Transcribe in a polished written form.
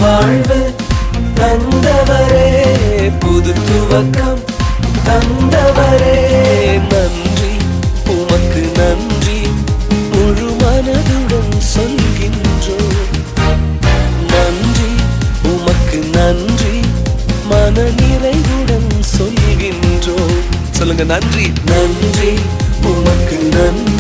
வாழ்வு தந்தவரே, புது துவக்கம் தந்தவரே, நன்றி உமக்கு நன்றி முழு மனதுடன் சொல்கின்றோம். நன்றி உமக்கு நன்றி மன நிறைவுடன் சொல்கின்றோம். சொல்லுங்க, நன்றி. நன்றி உமக்கு நன்றி